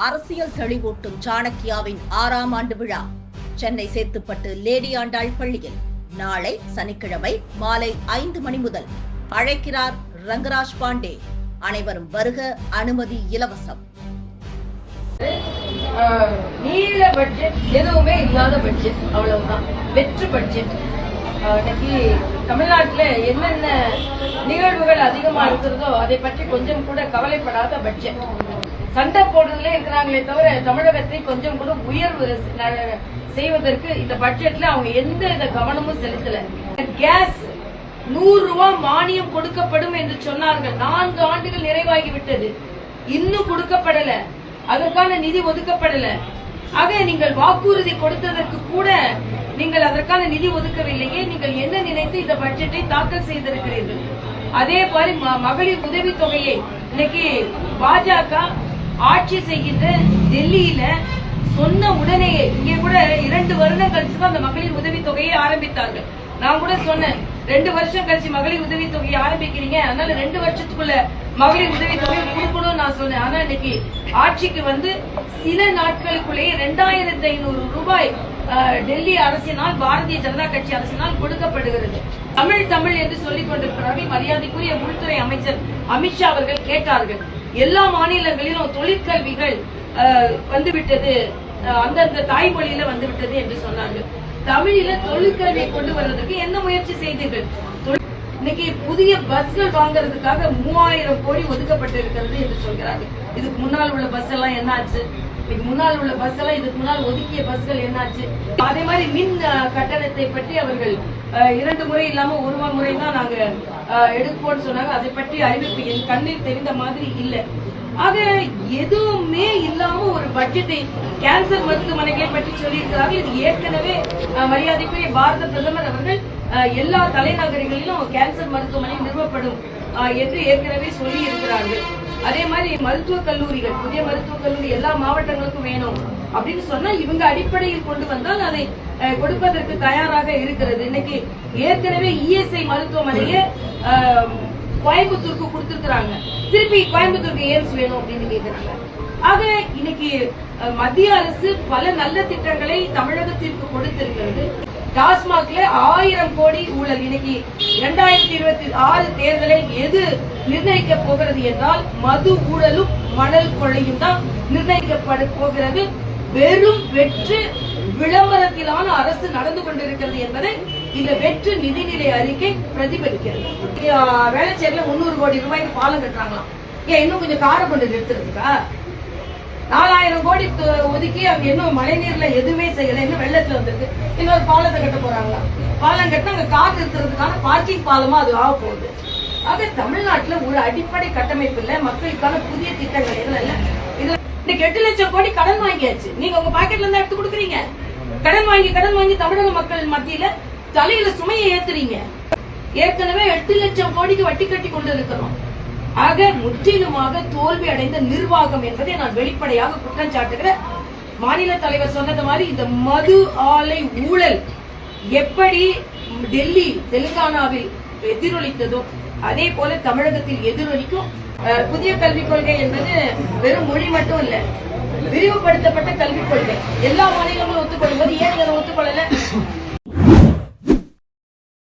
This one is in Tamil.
அரசியல் தெளிவூட்டும் சாணக்கியாவின் 6ஆம் ஆண்டு விழா சென்னை சேத்துப்பட்டு லேடி ஆண்டாள் பள்ளியில் நாளை சனிக்கிழமை மாலை 5 மணி முதல். அழைக்கிறார் ரங்கராஜ் பாண்டே. அனைவரும் வருக, அனுமதி இலவசம். நீல பட்ஜெட் எதுவுமே இல்லாத பட்ஜெட், அவ்வளவுதான். வெற்று பட்ஜெட். இன்னைக்கு தமிழ்நாட்டுல என்னென்ன நிகழ்வுகள் அதிகமா இருக்கிறதோ அதை பற்றி கொஞ்சம் கூட கவலைப்படாத பட்ஜெட். சண்டை போடுறதுல இருக்கிறாங்களே தவிர தமிழகத்தை கொஞ்சம் கூட உயர்வு செய்வதற்கு இந்த பட்ஜெட்ல அவங்க எந்த கவனமும் செலுத்தல. கேஸ் 100 ரூபாய் மானியம் கொடுக்கப்படும் என்று சொன்னார்கள். 4 ஆண்டுகள் நிறைவாகிவிட்டது, இன்னும் கொடுக்கப்படல. அதற்கான நிதி ஒதுக்கப்படல. ஆக நீங்கள் வாக்குறுதி கொடுத்ததற்கு கூட நீங்கள் அதற்கான நிதி ஒதுக்கவில்லையே. நீங்கள் என்ன நினைத்து இந்த பட்ஜெட்டை தாக்கல் செய்திருக்கிறீர்கள்? அதே மாதிரி மகளிர் உதவி தொகையை இன்னைக்கு பாஜக ஆட்சி செய்கின்ற டெல்லியில சொன்ன உடனேயே, இங்கே கூட 2 வருடம் கழிச்சுதான் அந்த மகளிர் உதவி தொகையை ஆரம்பித்தார்கள். நான் கூட சொன்னேன், 2 வருஷம் கழிச்சு மகளிர் உதவி தொகையை ஆரம்பிக்கிறீங்க, அதனால 2 வருஷத்துக்குள்ள மகளிர் உதவி தொகை கொடுக்கணும்னு நான் சொன்னேன். ஆனா இன்னைக்கு ஆட்சிக்கு வந்து சில நாட்களுக்குள்ளேயே 2500 ரூபாய் டெல்லி அரசினால், பாரதிய ஜனதா கட்சி அரசினால் கொடுக்கப்படுகிறது. தமிழ் என்று சொல்லிக் கொண்டிருக்கிறார்கள். மரியாதைக்குரிய உள்துறை அமைச்சர் அமித்ஷா அவர்கள் கேட்டார்கள், எல்லா மாநிலங்களிலும் தொழிற்கல்விகள் வந்துவிட்டது, அந்தந்த தாய்மொழியில வந்துவிட்டது என்று சொன்னார்கள். தமிழில தொழிற்கல்வியை கொண்டு வருவதற்கு என்ன முயற்சி செய்தீர்கள்? இன்னைக்கு புதிய பஸ்கள் வாங்குறதுக்காக 3000 கோடி ஒதுக்கப்பட்டிருக்கிறது என்று சொல்கிறார்கள். இதுக்கு முன்னால் உள்ள பஸ் எல்லாம் என்ன ஆச்சு? முன்னால் உள்ள பஸ் எல்லாம் இதுக்கு முன்னால் ஒதுக்கிய பஸ்கள் என்னாச்சு? அதே மாதிரி மின் கட்டணத்தை பற்றி அவர்கள் 2 முறை இல்லாம 1 முறை தான் நாங்க எடுப்போம்னு சொன்னாங்க. அதை பற்றி அறிவிப்பு என் கண்ணில் தெரிந்த மாதிரி இல்லை. ஆக எதுவுமே இல்லாம ஒரு பட்ஜெட்டை, கேன்சர் மருத்துவமனைகளை பற்றி சொல்லியிருக்கிறார்கள். இது ஏற்கனவே மரியாதைக்குரிய பாரத பிரதமர் அவர்கள் எல்லா தலைநகரங்களிலும் கேன்சர் மருத்துவமனை நிறுவப்படும் என்று ஏற்கனவே சொல்லி இருக்கிறார்கள். அதே மாதிரி மருத்துவக் கல்லூரிகள், புதிய மருத்துவக் கல்லூரி எல்லா மாவட்டங்களுக்கும் வேணும் அப்படின்னு சொன்னா இவங்க அடிப்படையில் கொண்டு வந்தால் அதை கொடுப்பதற்கு தயாராக இருக்கிறது. இன்னைக்கு ஏற்கனவே இஎஸ்ஐ மருத்துவமனையை கோயம்புத்தூருக்கு கொடுத்திருக்கிறாங்க. திருப்பி கோயம்புத்தூருக்கு ஏம்ஸ் வேணும் அப்படின்னு கேட்கிறாங்க. ஆக இன்னைக்கு மத்திய அரசு பல நல்ல திட்டங்களை தமிழகத்திற்கு கொடுத்திருக்கிறது. டாஸ்மாக்ல 1000 கோடி ஊழல். இன்னைக்கு 2026 தேர்தலை எது நிர்ணயிக்க போகிறது என்றால் மது ஊழலும் மணல் கொள்ளையும் தான் நிர்ணயிக்கப்பட போகிறது. வெறும் வெற்று விளம்பரத்திலான அரசு நடந்து கொண்டிருக்கிறது என்பதை இந்த வெற்று நிதிநிலை அறிக்கை பிரதிபலிக்கிறது. வேளச்சேரியில 300 கோடி ரூபாய்க்கு பாலம் கட்டுறாங்களாம். ஏன் இன்னும் கொஞ்சம் காரை கொண்டு நிறுத்துறதுக்கா? 4000 கோடி ஒதுக்கி அவங்க இன்னும் மழை நீர்ல எதுவுமே செய்யல, இன்னும் வெள்ளத்துல வந்திருக்கு. இன்னொரு பாலத்தை கட்ட போறாங்களா? பாலம் கட்டினா அங்க கார் நிறுத்துறதுக்கான பார்க்கிங் பாலமா அது ஆக போகுது. ஆக தமிழ்நாட்டுல ஒரு அடிப்படை கட்டமைப்பு இல்ல, மக்களுக்கான புதிய திட்டங்கள் எதுவும் இல்ல. இதுல இன்னைக்கு 8 லட்சம் கோடி கடன் வாங்கியாச்சு. நீங்க உங்க பாக்கெட்ல இருந்து எடுத்து கொடுக்குறீங்க. கடன் வாங்கி தமிழக மக்கள் மத்தியில தலையில சுமையை ஏத்துறீங்க. ஏற்கனவே 8 லட்சம் கோடிக்கு வட்டி கட்டி கொண்டு இருக்கிறோம். ஆக முற்றிலுமாக தோல்வி அடைந்த நிர்வாகம் என்பதை நான் வெளிப்படையாக குற்றம் சாட்டுகிறேன். மாநில தலைவர் சொன்னது மாதிரி இந்த மது ஆலை ஊழல் எப்படி டெல்லி, தெலுங்கானாவில் எதிரொலித்ததோ அதே போல தமிழகத்தில் எதிரொலிக்கும். புதிய கல்விக் கொள்கை என்பது வெறும் மொழி மட்டும் இல்ல, விரிவுபடுத்தப்பட்ட கல்விக் கொள்கை. எல்லா மாநிலங்களும் ஒத்துக்கொள்ளும் போது ஏன் இதை ஒத்துக்கொள்ளல?